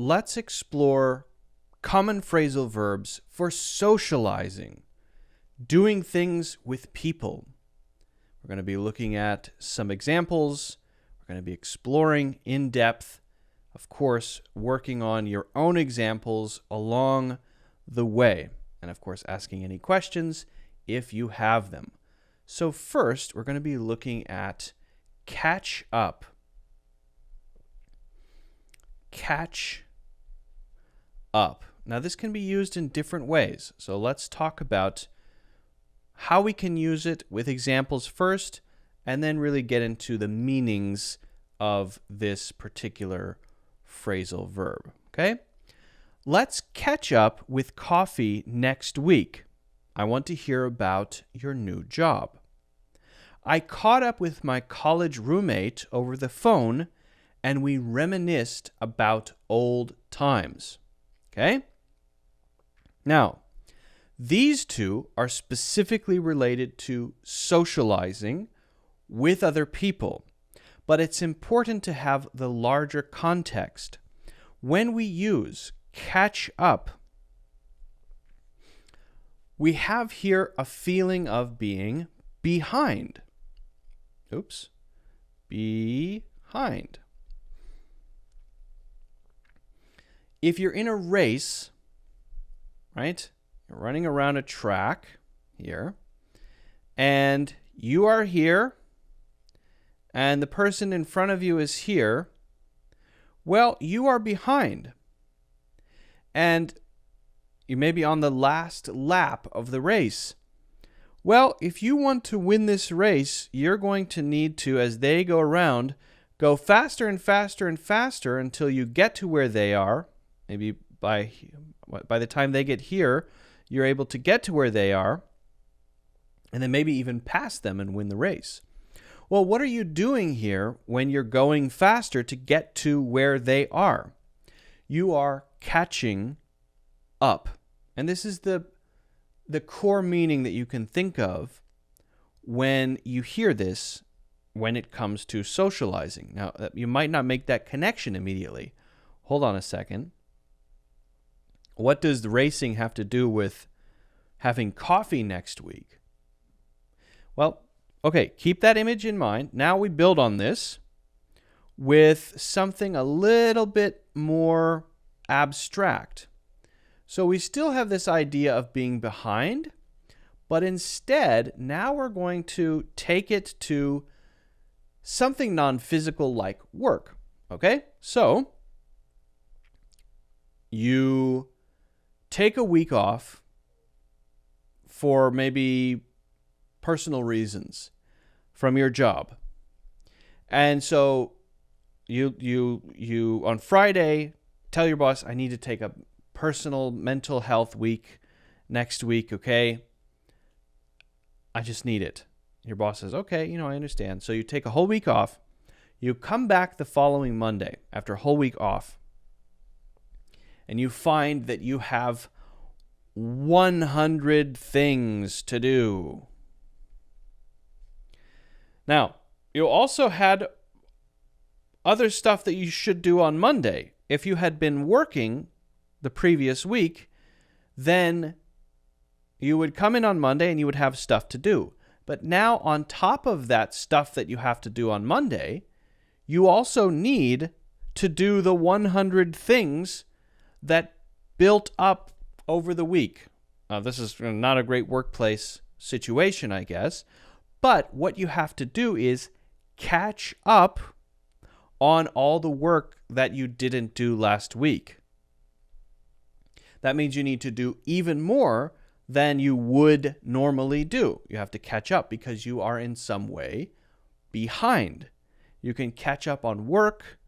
let's explore common phrasal verbs for socializing, doing things with people. We're going to be looking at some examples. We're going to be exploring in depth, of course, working on your own examples along the way, and of course, asking any questions if you have them. So first, we're going to be looking at catch up. Catch up. Now, this can be used in different ways. So let's talk about how we can use it with examples first, and then really get into the meanings of this particular phrasal verb. Okay? Let's catch up with coffee next week. I want to hear about your new job. I caught up with my college roommate over the phone, and we reminisced about old times. Okay? Now, these two are specifically related to socializing with other people, but it's important to have the larger context. When we use catch up, we have here a feeling of being behind. Oops. Behind. If you're in a race, right? You're running around a track here, and you are here, and the person in front of you is here. Well, you are behind. And you may be on the last lap of the race. Well, if you want to win this race, you're going to need to, as they go around, go faster and faster and faster until you get to where they are. Maybe by the time they get here, you're able to get to where they are, and then maybe even pass them and win the race. Well, what are you doing here when you're going faster to get to where they are? You are catching up. And this is the core meaning that you can think of when you hear this when it comes to socializing. Now, you might not make that connection immediately. Hold on a second. What does the racing have to do with having coffee next week? Well, okay, keep that image in mind. Now we build on this with something a little bit more abstract. So we still have this idea of being behind, but instead, now we're going to take it to something non-physical like work. Okay? So you take a week off for maybe personal reasons from your job. And so you on Friday tell your boss, I need to take a personal mental health week next week, okay? I just need it. Your boss says, okay, I understand. So you take a whole week off. You come back the following Monday after a whole week off, and you find that you have 100 things to do. Now, you also had other stuff that you should do on Monday. If you had been working the previous week, then you would come in on Monday and you would have stuff to do. But now, on top of that stuff that you have to do on Monday, you also need to do the 100 things that built up over the week. This is not a great workplace situation, I guess. But what you have to do is catch up on all the work that you didn't do last week. That means you need to do even more than you would normally do. You have to catch up because you are in some way behind. You can catch up on work.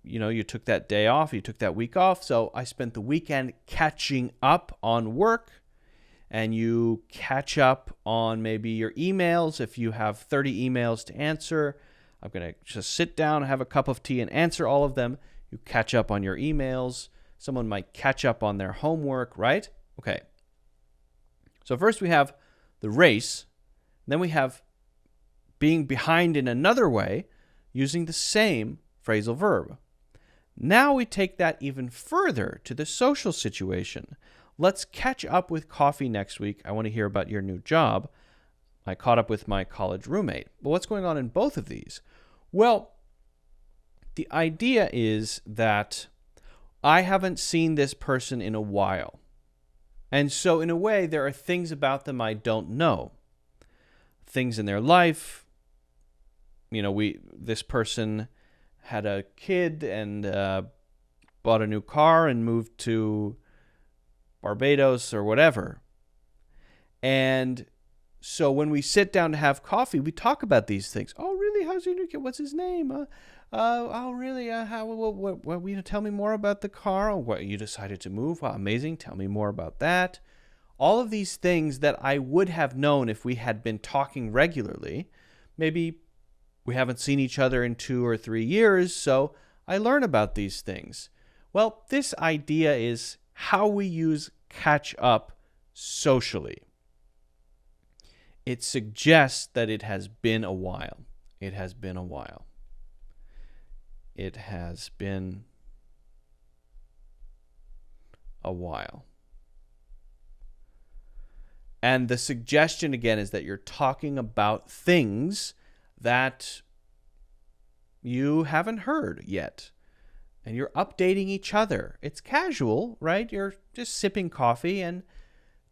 You took that day off, you took that week off. So I spent the weekend catching up on work. And you catch up on maybe your emails. If you have 30 emails to answer, I'm going to just sit down, have a cup of tea, and answer all of them. You catch up on your emails. Someone might catch up on their homework, right? Okay. So first we have the race. Then we have being behind in another way using the same phrasal verb. Now we take that even further to the social situation. Let's catch up with coffee next week. I want to hear about your new job. I caught up with my college roommate. But what's going on in both of these? Well, the idea is that I haven't seen this person in a while. And so in a way, there are things about them I don't know. Things in their life. This person had a kid and bought a new car and moved to Barbados or whatever. And so when we sit down to have coffee, we talk about these things. Oh, really? How's your new kid? What's his name? Oh, really? What, tell me more about the car. Oh, what, you decided to move? Wow, amazing. Tell me more about that. All of these things that I would have known if we had been talking regularly. Maybe we haven't seen each other in 2 or 3 years, so I learn about these things. Well, this idea is how we use catch up socially. It suggests that it has been a while. It has been a while. It has been a while. And the suggestion again is that you're talking about things that you haven't heard yet. And you're updating each other. It's casual, right? You're just sipping coffee and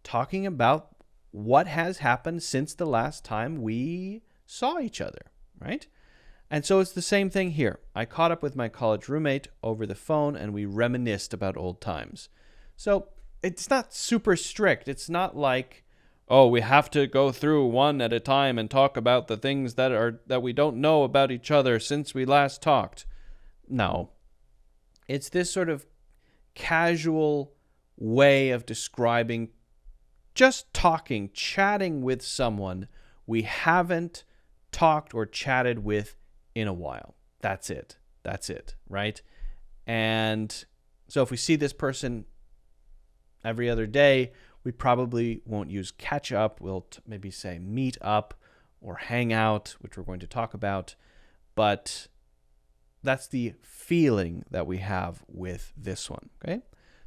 talking about what has happened since the last time we saw each other, right? And so it's the same thing here. I caught up with my college roommate over the phone and we reminisced about old times. So it's not super strict. It's not like, oh, we have to go through one at a time and talk about the things that we don't know about each other since we last talked. No. It's this sort of casual way of describing just talking, chatting with someone we haven't talked or chatted with in a while. That's it. That's it, right? And so if we see this person every other day, we probably won't use catch up. We'll maybe say meet up or hang out, which we're going to talk about. But that's the feeling that we have with this one, okay?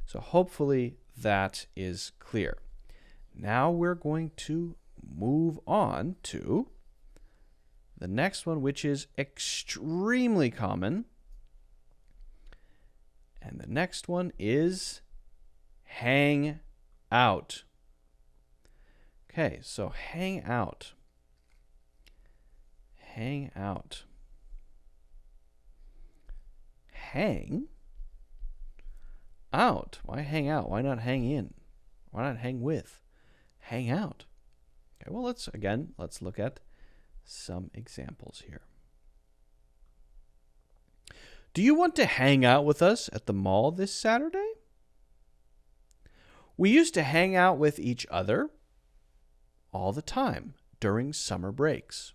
So hopefully that is clear. Now we're going to move on to the next one, which is extremely common. And the next one is hang out. Okay, so hang out. Hang out. Hang out. Why hang out? Why not hang in? Why not hang with? Hang out. Okay, well, let's look at some examples here. Do you want to hang out with us at the mall this Saturday? We used to hang out with each other all the time during summer breaks.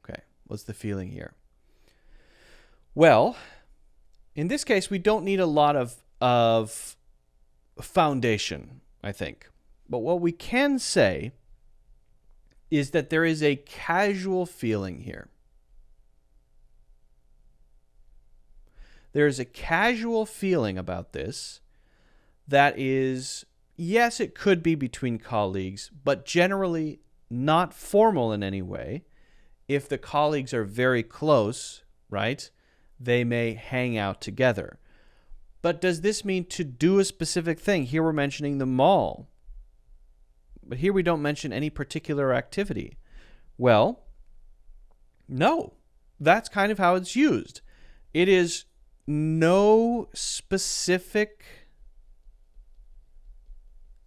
Okay, what's the feeling here? Well, in this case, we don't need a lot of foundation, I think. But what we can say is that there is a casual feeling here. There is a casual feeling about this that is, yes, it could be between colleagues, but generally not formal in any way. If the colleagues are very close, right, they may hang out together. But does this mean to do a specific thing? Here we're mentioning the mall. But here we don't mention any particular activity. Well, no. That's kind of how it's used. It is no specific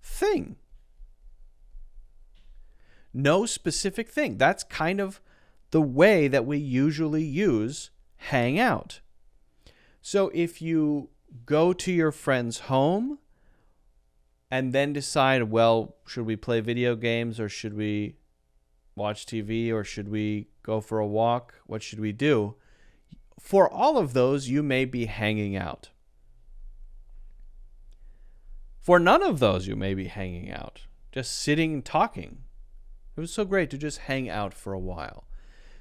thing. No specific thing. That's kind of the way that we usually use hang out. So if you go to your friend's home and then decide, well, should we play video games or should we watch TV or should we go for a walk? What should we do? For all of those, you may be hanging out. For none of those, you may be hanging out, just sitting and talking. It was so great to just hang out for a while.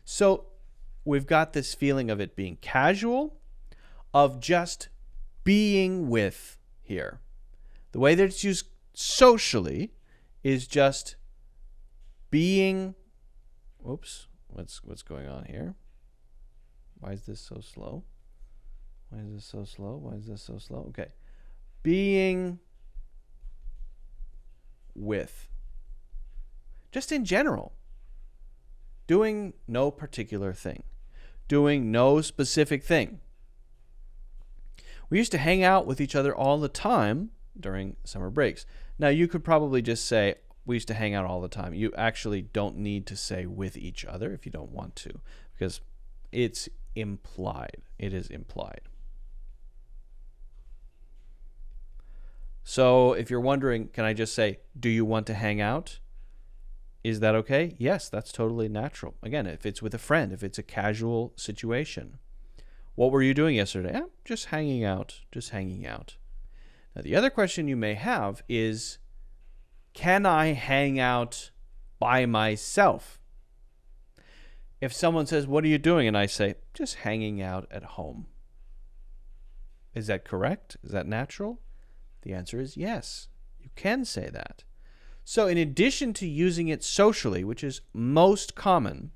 So we've got this feeling of it being casual. of just being with here. The way that it's used socially is just being. Whoops, what's going on here? Why is this so slow? Why is this so slow? Why is this so slow? Okay. Being with. Just in general. Doing no particular thing. Doing no specific thing. We used to hang out with each other all the time during summer breaks. Now, you could probably just say, we used to hang out all the time. You actually don't need to say with each other if you don't want to, because it's implied. It is implied. So if you're wondering, can I just say, do you want to hang out? Is that okay? Yes, that's totally natural. Again, if it's with a friend, if it's a casual situation. What were you doing yesterday? Just hanging out. Just hanging out. Now, the other question you may have is, can I hang out by myself? If someone says, what are you doing? And I say, just hanging out at home. Is that correct? Is that natural? The answer is yes. You can say that. So in addition to using it socially, which is most common,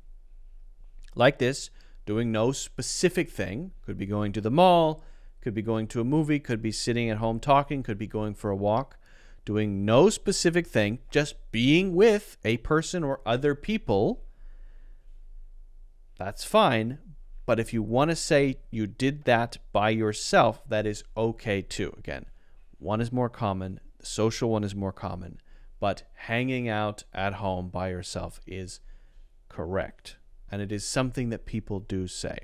like this, doing no specific thing, could be going to the mall, could be going to a movie, could be sitting at home talking, could be going for a walk, doing no specific thing, just being with a person or other people, that's fine. But if you want to say you did that by yourself, that is okay too. Again, one is more common, the social one is more common, but hanging out at home by yourself is correct. And it is something that people do say.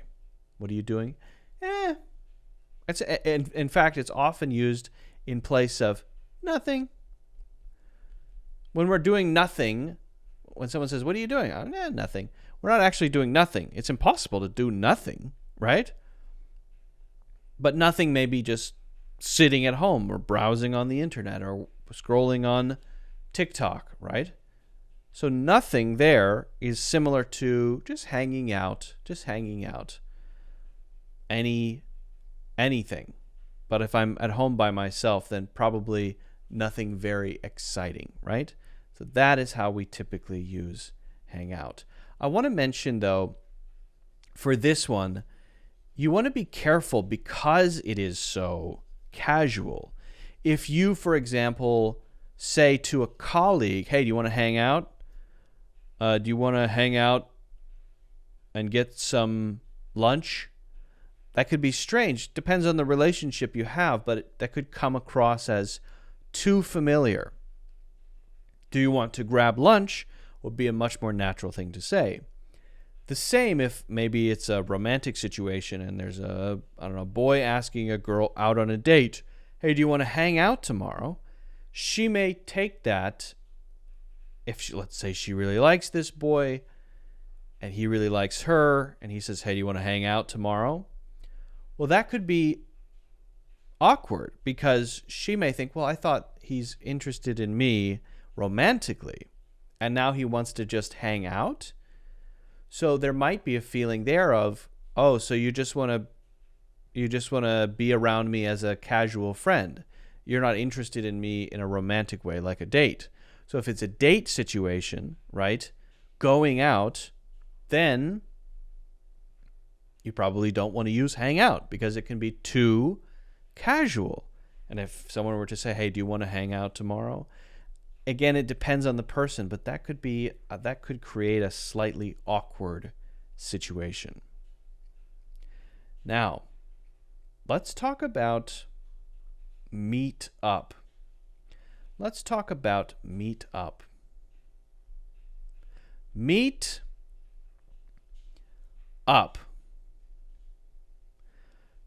What are you doing? In fact, it's often used in place of nothing. When we're doing nothing, when someone says, what are you doing? Nothing. We're not actually doing nothing. It's impossible to do nothing, right? But nothing may be just sitting at home or browsing on the internet or scrolling on TikTok, right? So nothing there is similar to just hanging out, anything. But if I'm at home by myself, then probably nothing very exciting, right? So that is how we typically use hang out. I want to mention, though, for this one, you want to be careful because it is so casual. If you, for example, say to a colleague, hey, do you want to hang out? Do you want to hang out and get some lunch? That could be strange. Depends on the relationship you have, but that could come across as too familiar. Do you want to grab lunch? Would be a much more natural thing to say. The same if maybe it's a romantic situation and there's a boy asking a girl out on a date. Hey, do you want to hang out tomorrow? She may take that, let's say she really likes this boy and he really likes her and he says, hey, do you want to hang out tomorrow? Well, that could be awkward because she may think, well, I thought he's interested in me romantically and now he wants to just hang out. So there might be a feeling there of, oh, so you just want to be around me as a casual friend. You're not interested in me in a romantic way like a date. So if it's a date situation, right, going out, then you probably don't want to use hang out because it can be too casual. And if someone were to say, hey, do you want to hang out tomorrow? Again, it depends on the person, but that could create a slightly awkward situation. Now, let's talk about meet up. Let's talk about meet up. Meet up.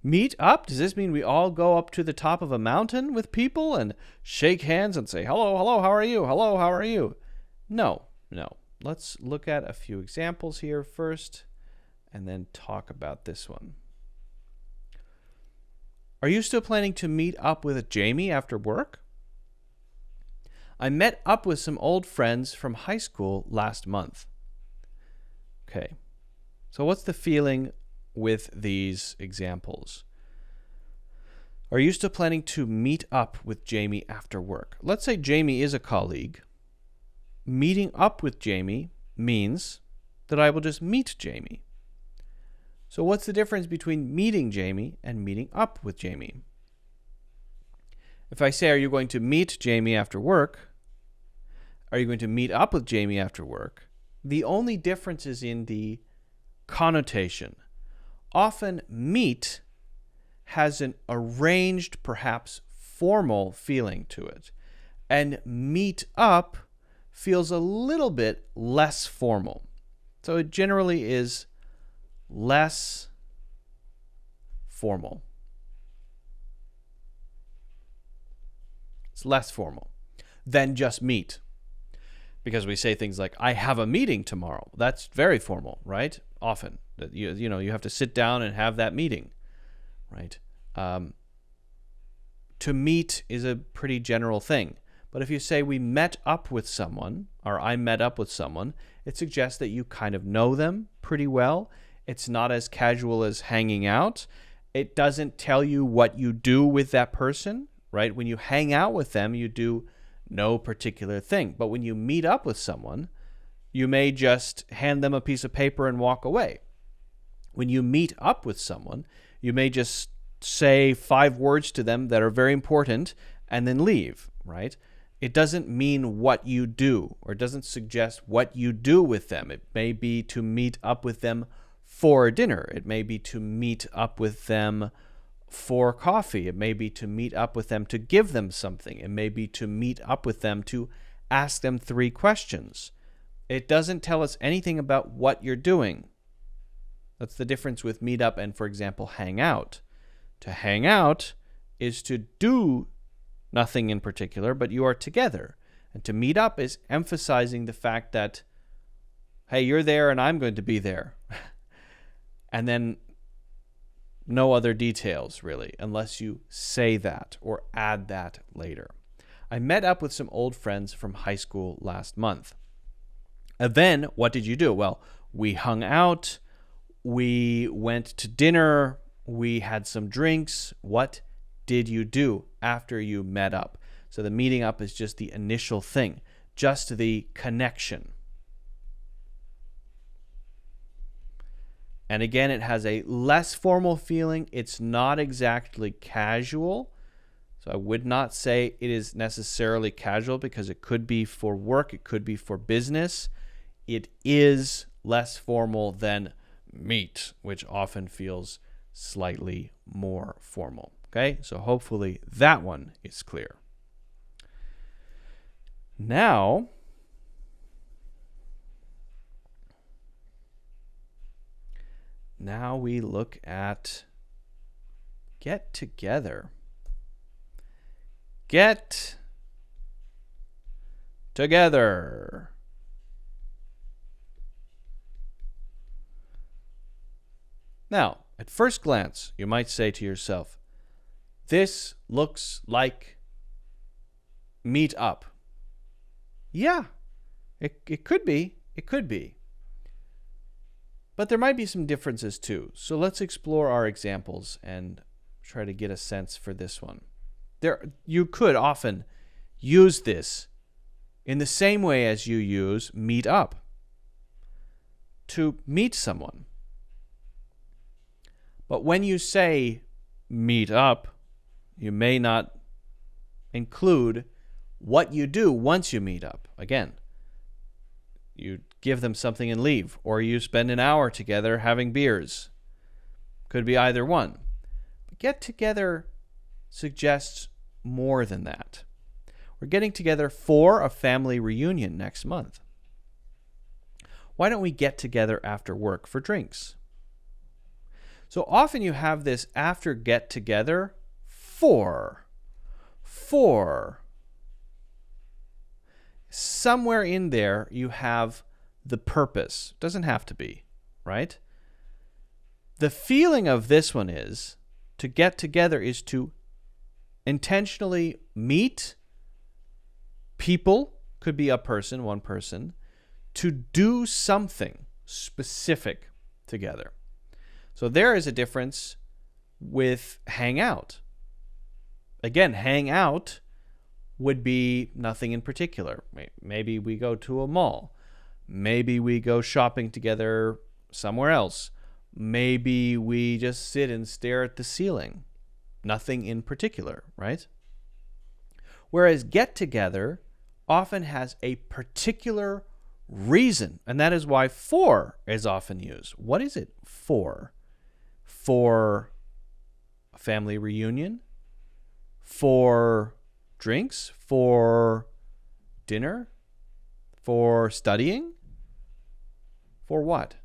Meet up? Does this mean we all go up to the top of a mountain with people and shake hands and say, hello, how are you? Hello, how are you? No. Let's look at a few examples here first and then talk about this one. Are you still planning to meet up with Jamie after work? I met up with some old friends from high school last month. Okay. So what's the feeling with these examples? Are you still planning to meet up with Jamie after work? Let's say Jamie is a colleague. Meeting up with Jamie means that I will just meet Jamie. So what's the difference between meeting Jamie and meeting up with Jamie? If I say, are you going to meet Jamie after work? Are you going to meet up with Jamie after work? The only difference is in the connotation. Often meet has an arranged, perhaps formal feeling to it. And meet up feels a little bit less formal. So it generally is less formal. It's less formal than just meet. Because we say things like, I have a meeting tomorrow. That's very formal, right? Often. You know, you have to sit down and have that meeting, right? To meet is a pretty general thing. But if you say we met up with someone, or I met up with someone, it suggests that you kind of know them pretty well. It's not as casual as hanging out. It doesn't tell you what you do with that person, right? When you hang out with them, you do no particular thing. But when you meet up with someone, you may just hand them a piece of paper and walk away. When you meet up with someone, you may just say 5 words to them that are very important and then leave, right? It doesn't mean what you do, or it doesn't suggest what you do with them. It may be to meet up with them for dinner. It may be to meet up with them for coffee. It may be to meet up with them to give them something. It may be to meet up with them to ask them 3 questions. It doesn't tell us anything about what you're doing. That's the difference with meet up and, for example, hang out. To hang out is to do nothing in particular, but you are together. And to meet up is emphasizing the fact that, hey, you're there and I'm going to be there. And then no other details, really, unless you say that or add that later. I met up with some old friends from high school last month. And then, what did you do? Well, we hung out, we went to dinner, we had some drinks. What did you do after you met up? So the meeting up is just the initial thing, just the connection. And again, it has a less formal feeling. It's not exactly casual. So I would not say it is necessarily casual because it could be for work, it could be for business. It is less formal than meet, which often feels slightly more formal. Okay, so hopefully that one is clear. Now, we look at get together. Get together. Now, at first glance, you might say to yourself, this looks like meet up. Yeah, it could be. It could be. But there might be some differences too. So let's explore our examples and try to get a sense for this one. You could often use this in the same way as you use meet up to meet someone. But when you say meet up, you may not include what you do once you meet up. Again, you give them something and leave, or you spend an hour together having beers. Could be either one. But get together suggests more than that. We're getting together for a family reunion next month. Why don't we get together after work for drinks? So often you have this after get together for. Somewhere in there you have the purpose. Doesn't have to be, right? The feeling of this one is to get together is to intentionally meet people, could be a person, one person, to do something specific together. So there is a difference with hang out. Again, hang out would be nothing in particular. Maybe we go to a mall. Maybe we go shopping together somewhere else. Maybe we just sit and stare at the ceiling. Nothing in particular, right? Whereas get together often has a particular reason, and that is why for is often used. What is it for? For a family reunion? For drinks? For dinner? For studying? For what?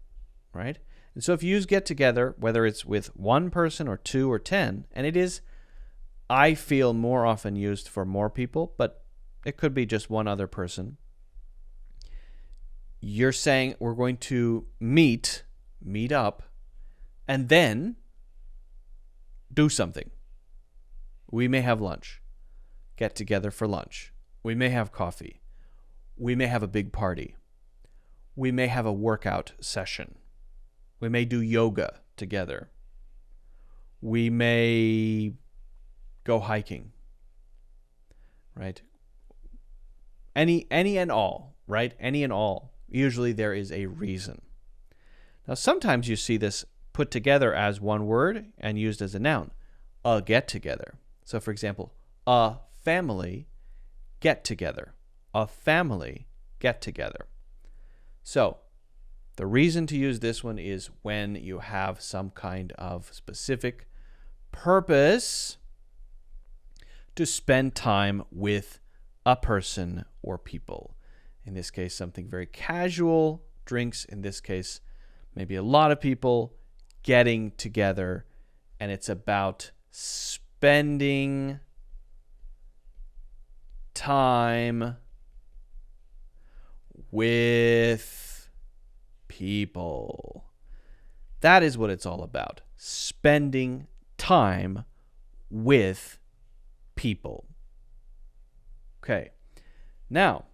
Right? And so if you use get together, whether it's with one person or 2 or 10, and it is, I feel, more often used for more people, but it could be just one other person. You're saying we're going to meet up, and then do something. We may have lunch, get together for lunch. We may have coffee. We may have a big party. We may have a workout session. We may do yoga together. We may go hiking, right? Any and all, right? Any and all. Usually there is a reason. Now, sometimes you see this put together as one word and used as a noun, a get-together. So, for example, a family get-together. A family get-together. So, the reason to use this one is when you have some kind of specific purpose to spend time with a person or people. In this case, something very casual, drinks. In this case, maybe a lot of people getting together, and it's about spending time with people. That is what it's all about. Spending time with people. Okay. Now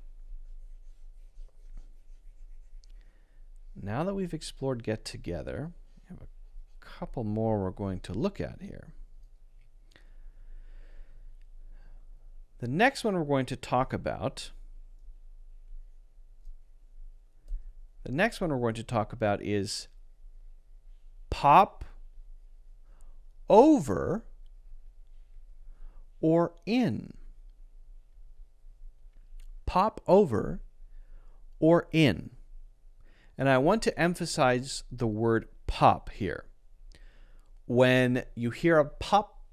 that we've explored get together, we have a couple more we're going to look at here. The next one we're going to talk about is pop over or in. Pop over or in. And I want to emphasize the word pop here. When you hear a pop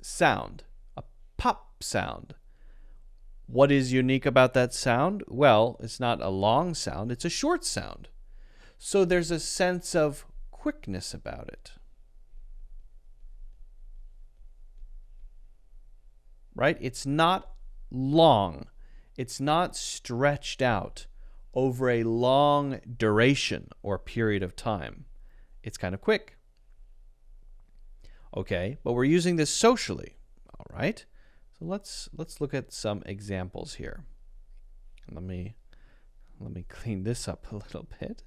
sound, what is unique about that sound? Well, it's not a long sound, it's a short sound. So there's a sense of quickness about it. Right? It's not long. It's not stretched out over a long duration or period of time. It's kind of quick. Okay, but we're using this socially. All right? So let's look at some examples here. Let me clean this up a little bit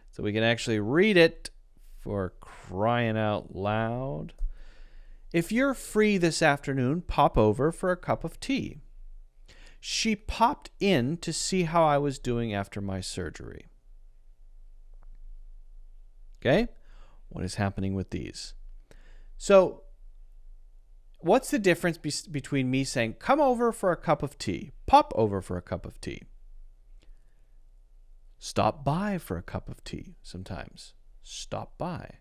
so we can actually read it, for crying out loud. If you're free this afternoon, pop over for a cup of tea. She popped in to see how I was doing after my surgery. Okay? What is happening with these? So, what's the difference between me saying, come over for a cup of tea, pop over for a cup of tea? Stop by for a cup of tea sometimes. Stop by.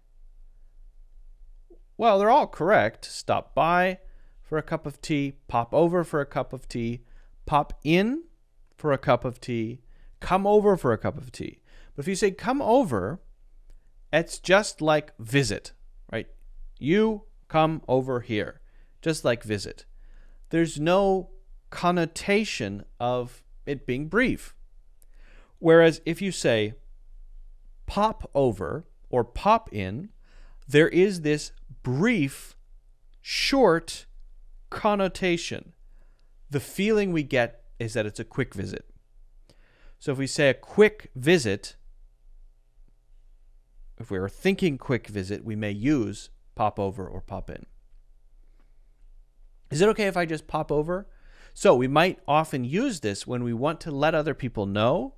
Well, they're all correct. Stop by for a cup of tea, pop over for a cup of tea, pop in for a cup of tea, come over for a cup of tea. But if you say come over, it's just like visit, right? You come over here, just like visit. There's no connotation of it being brief. Whereas if you say pop over or pop in, there is this brief, short connotation. The feeling we get is that it's a quick visit. So if we say a quick visit, if we are thinking quick visit, we may use pop over or pop in. Is it okay if I just pop over? So we might often use this when we want to let other people know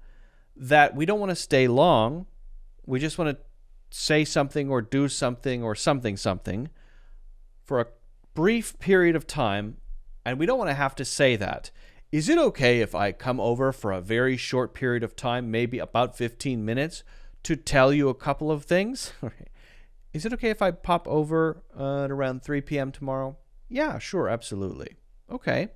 that we don't want to stay long. We just want to say something or do something or something for a brief period of time, and we don't want to have to say that. Is it okay if I come over for a very short period of time, maybe about 15 minutes, to tell you a couple of things? Is it okay if I pop over at around 3 p.m. tomorrow? Yeah, sure, absolutely. Okay.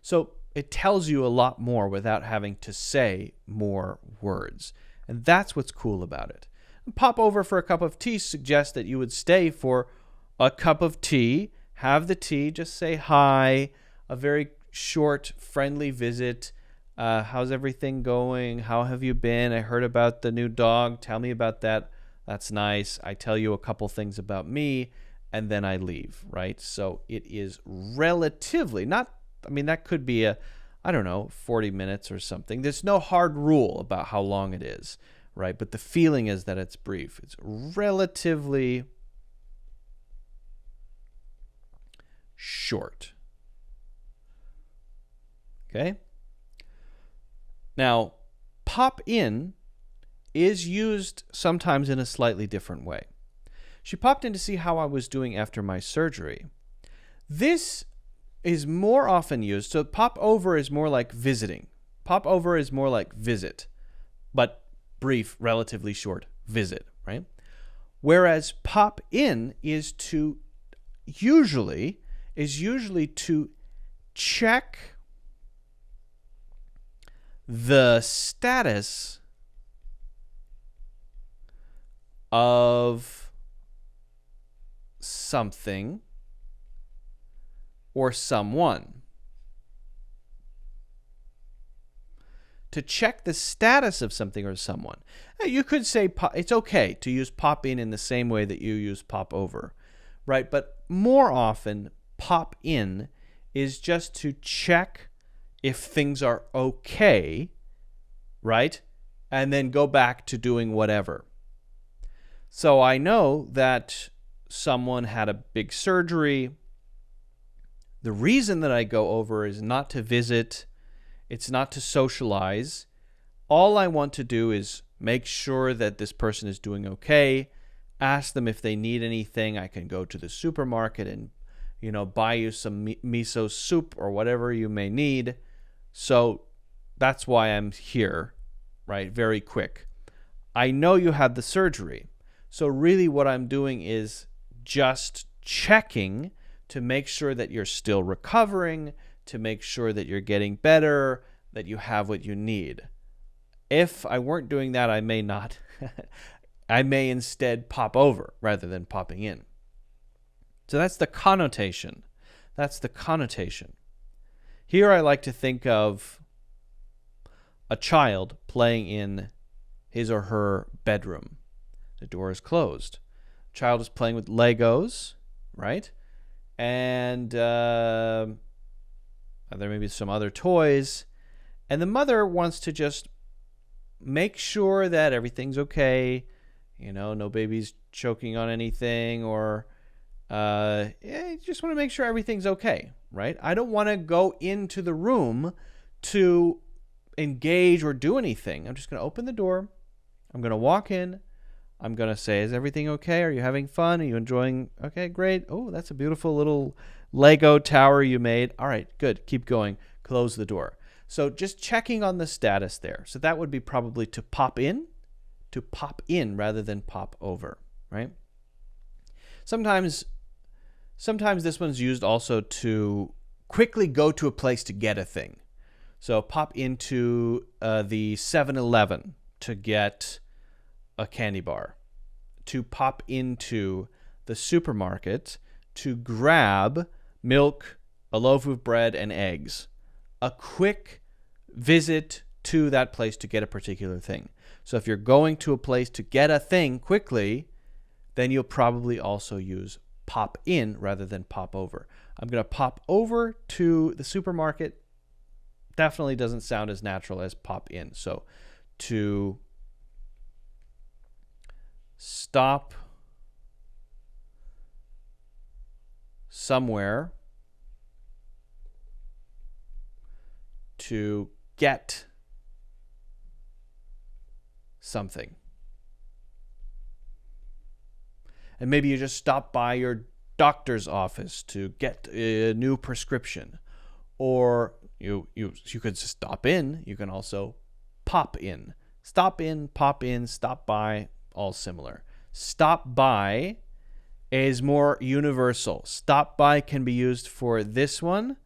So it tells you a lot more without having to say more words. And that's what's cool about it. Pop over for a cup of tea suggests that you would stay for a cup of tea, have the tea, just say hi, a very short, friendly visit. How's everything going? How have you been? I heard about the new dog. Tell me about that. That's nice. I tell you a couple things about me, and then I leave, right? So it is relatively not, I mean, that could be a, I don't know, 40 minutes or something. There's no hard rule about how long it is, right? But the feeling is that it's brief. It's relatively short. Okay? Now, pop in is used sometimes in a slightly different way. She popped in to see how I was doing after my surgery. This is more often used, so pop over is more like visiting. Pop over is more like visit, but brief, relatively short visit, right? Whereas pop in is usually to check the status of something or someone. To check the status of something or someone. You could say it's okay to use pop in the same way that you use pop over, right? But more often, pop in is just to check if things are okay, right? And then go back to doing whatever. So I know that someone had a big surgery. The reason that I go over is not to visit. It's not to socialize. All I want to do is make sure that this person is doing okay. Ask them if they need anything. I can go to the supermarket and, buy you some miso soup or whatever you may need. So that's why I'm here, right? Very quick. I know you had the surgery. So really what I'm doing is just checking to make sure that you're still recovering, to make sure that you're getting better, that you have what you need. If I weren't doing that, I may not. I may instead pop over rather than popping in. So that's the connotation. Here I like to think of a child playing in his or her bedroom. The door is closed. Child is playing with Legos, right? And there may be some other toys. And the mother wants to just make sure that everything's okay. No baby's choking on anything, or just want to make sure everything's okay, right? I don't want to go into the room to engage or do anything. I'm just going to open the door. I'm going to walk in. I'm going to say, is everything okay? Are you having fun? Are you enjoying? Okay, great. Oh, that's a beautiful little Lego tower you made. All right, good. Keep going. Close the door. So just checking on the status there. So that would be probably to pop in rather than pop over, right? Sometimes this one's used also to quickly go to a place to get a thing. So pop into the 7-Eleven to get a candy bar, to pop into the supermarket to grab milk, a loaf of bread, and eggs. A quick visit to that place to get a particular thing. So if you're going to a place to get a thing quickly, then you'll probably also use pop in rather than pop over. I'm going to pop over to the supermarket. Definitely doesn't sound as natural as pop in. So to stop somewhere to get something. And maybe you just stop by your doctor's office to get a new prescription. Or you could stop in. You can also pop in. Stop in, pop in, stop by, all similar. Stop by is more universal. Stop by can be used for this one,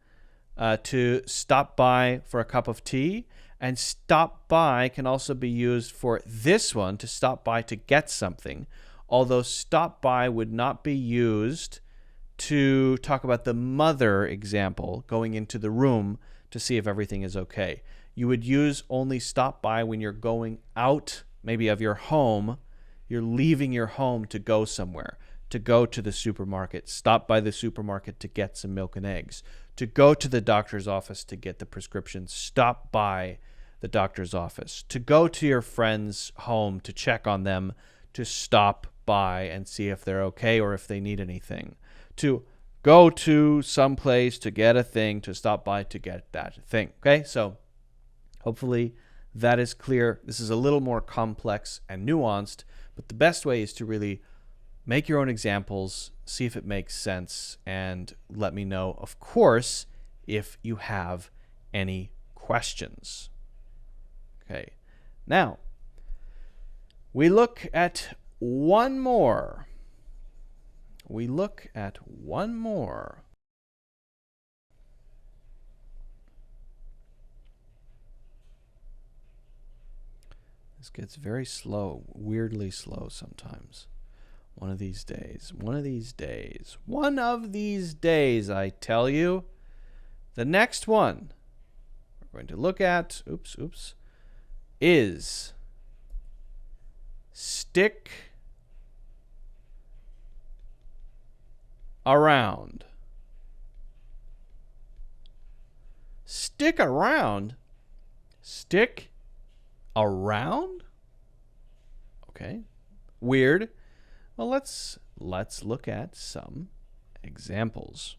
to stop by for a cup of tea. And stop by can also be used for this one, to stop by to get something. Although stop by would not be used to talk about the mother example, going into the room to see if everything is okay. You would use only stop by when you're going out, maybe of your home. You're leaving your home to go somewhere, to go to the supermarket, stop by the supermarket to get some milk and eggs, to go to the doctor's office to get the prescription, stop by the doctor's office, to go to your friend's home to check on them, to stop by and see if they're okay or if they need anything, to go to some place to get a thing, to stop by to get that thing. Okay, so hopefully that is clear. This is a little more complex and nuanced, but the best way is to really make your own examples, see if it makes sense, and let me know, of course, if you have any questions. Okay, now we look at one more. This gets very slow, weirdly slow sometimes. One of these days, I tell you. The next one we're going to look at, is stick around. Stick around? Stick around? Okay. Weird. Well, let's look at some examples.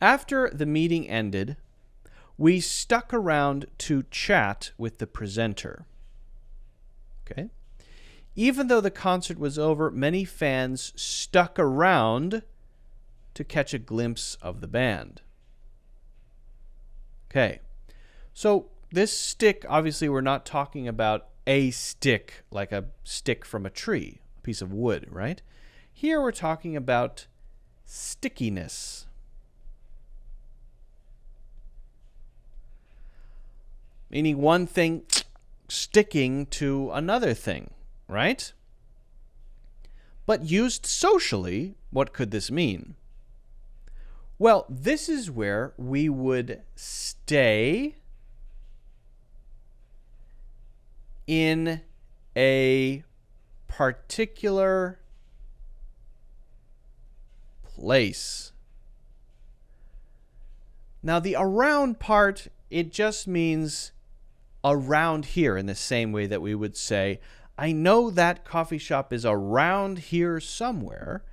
After the meeting ended, we stuck around to chat with the presenter. Okay. Even though the concert was over, many fans stuck around to catch a glimpse of the band. Okay. So this stick, obviously we're not talking about a stick, like a stick from a tree, a piece of wood, right? Here we're talking about stickiness. Meaning one thing sticking to another thing, right? But used socially, what could this mean? Well, this is where we would stay in a particular place. Now, the around part, it just means around here in the same way that we would say, I know that coffee shop is around here somewhere.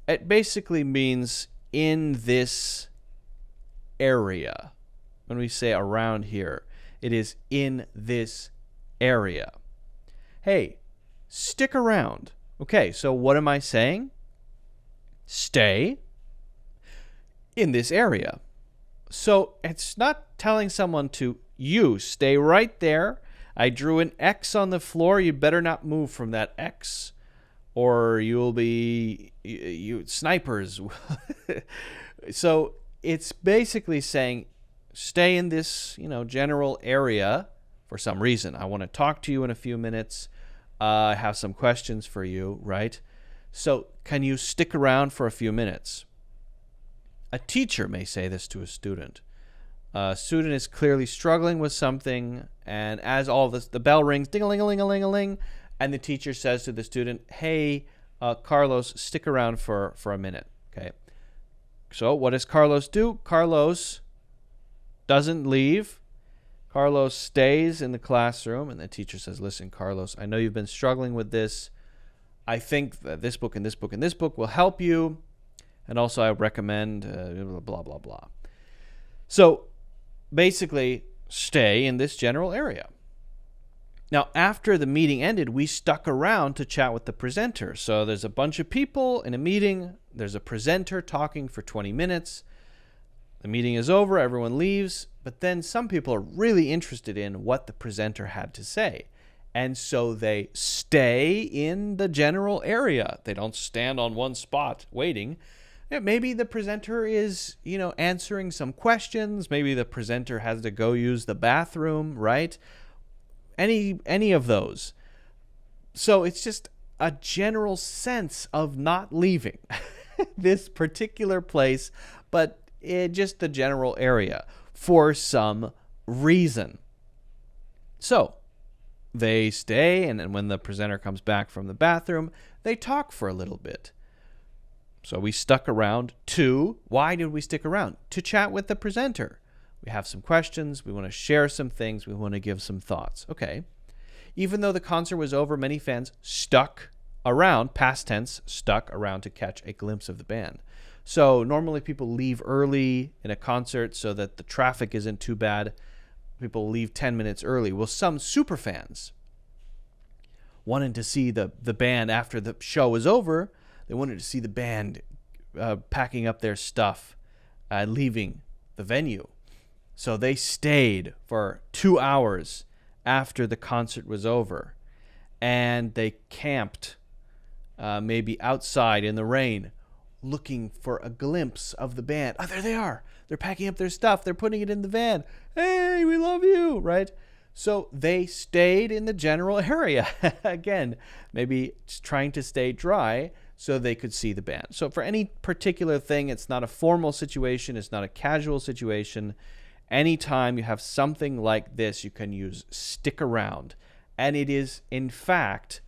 It basically means in this area. When we say around here, it is in this area. Hey, stick around. Okay, so what am I saying? Stay in this area. So it's not telling someone to stay right there. I drew an X on the floor. You better not move from that X, or you'll be snipers. So it's basically saying, stay in this, general area for some reason. I want to talk to you in a few minutes. I have some questions for you, right? So can you stick around for a few minutes? A teacher may say this to a student. A student is clearly struggling with something, and as all this, the bell rings, ding-a-ling-a-ling-a-ling-a-ling, and the teacher says to the student, hey, Carlos, stick around for a minute. Okay. So what does Carlos do? Carlos doesn't leave. Carlos stays in the classroom, and the teacher says, listen, Carlos, I know you've been struggling with this. I think that this book and this book and this book will help you. And also I recommend blah, blah, blah. So basically, stay in this general area. Now, after the meeting ended, we stuck around to chat with the presenter. So there's a bunch of people in a meeting. There's a presenter talking for 20 minutes. The meeting is over. Everyone leaves. But then some people are really interested in what the presenter had to say. And so they stay in the general area. They don't stand on one spot waiting. Maybe the presenter is, answering some questions. Maybe the presenter has to go use the bathroom, right? Any of those. So it's just a general sense of not leaving this particular place, but just the general area for some reason. So they stay, and then when the presenter comes back from the bathroom, they talk for a little bit. So we stuck around why did we stick around? To chat with the presenter. We have some questions. We want to share some things. We want to give some thoughts. Okay. Even though the concert was over, many fans stuck around, past tense, stuck around to catch a glimpse of the band. So normally people leave early in a concert so that the traffic isn't too bad. People leave 10 minutes early. Well, some super fans wanted to see the band after the show was over. They wanted to see the band packing up their stuff, leaving the venue. So they stayed for 2 hours after the concert was over, and they camped maybe outside in the rain looking for a glimpse of the band. Oh, there they are. They're packing up their stuff. They're putting it in the van. Hey, we love you, right? So they stayed in the general area. Again, maybe just trying to stay dry so they could see the band. So for any particular thing, it's not a formal situation. It's not a casual situation. Anytime you have something like this, you can use stick around. And it is, in fact,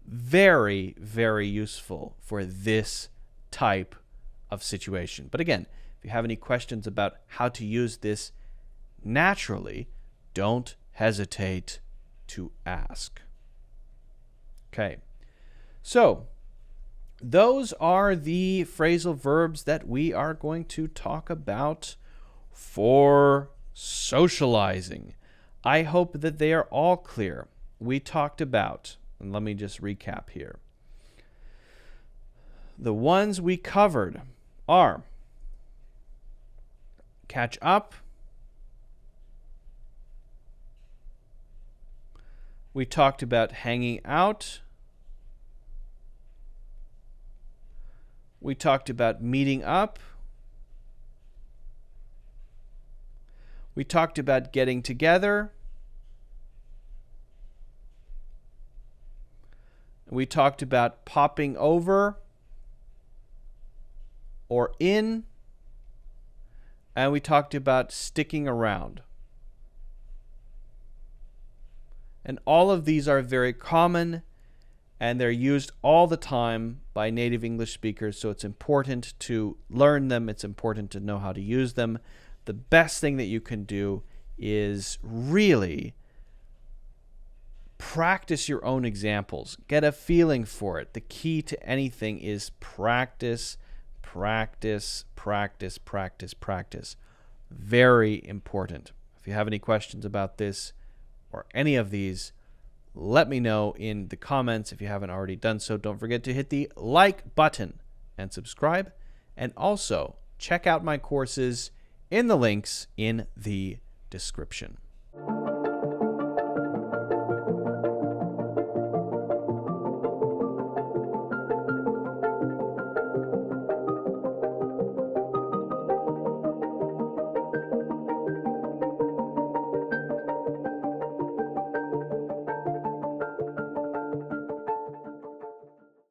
very, very useful for this type of situation. But again, if you have any questions about how to use this naturally, don't hesitate to ask. Okay, so those are the phrasal verbs that we are going to talk about for socializing. I hope that they are all clear. We talked about, and let me just recap here. The ones we covered are catch up. We talked about hanging out. We talked about meeting up. We talked about getting together. We talked about popping over or in. And we talked about sticking around. And all of these are very common, and they're used all the time by native English speakers, so it's important to learn them. It's important to know how to use them. The best thing that you can do is really practice your own examples. Get a feeling for it. The key to anything is practice, practice, practice, practice, practice. Very important. If you have any questions about this or any of these, let me know in the comments. If you haven't already done so, don't forget to hit the like button and subscribe. And also check out my courses in the links in the description.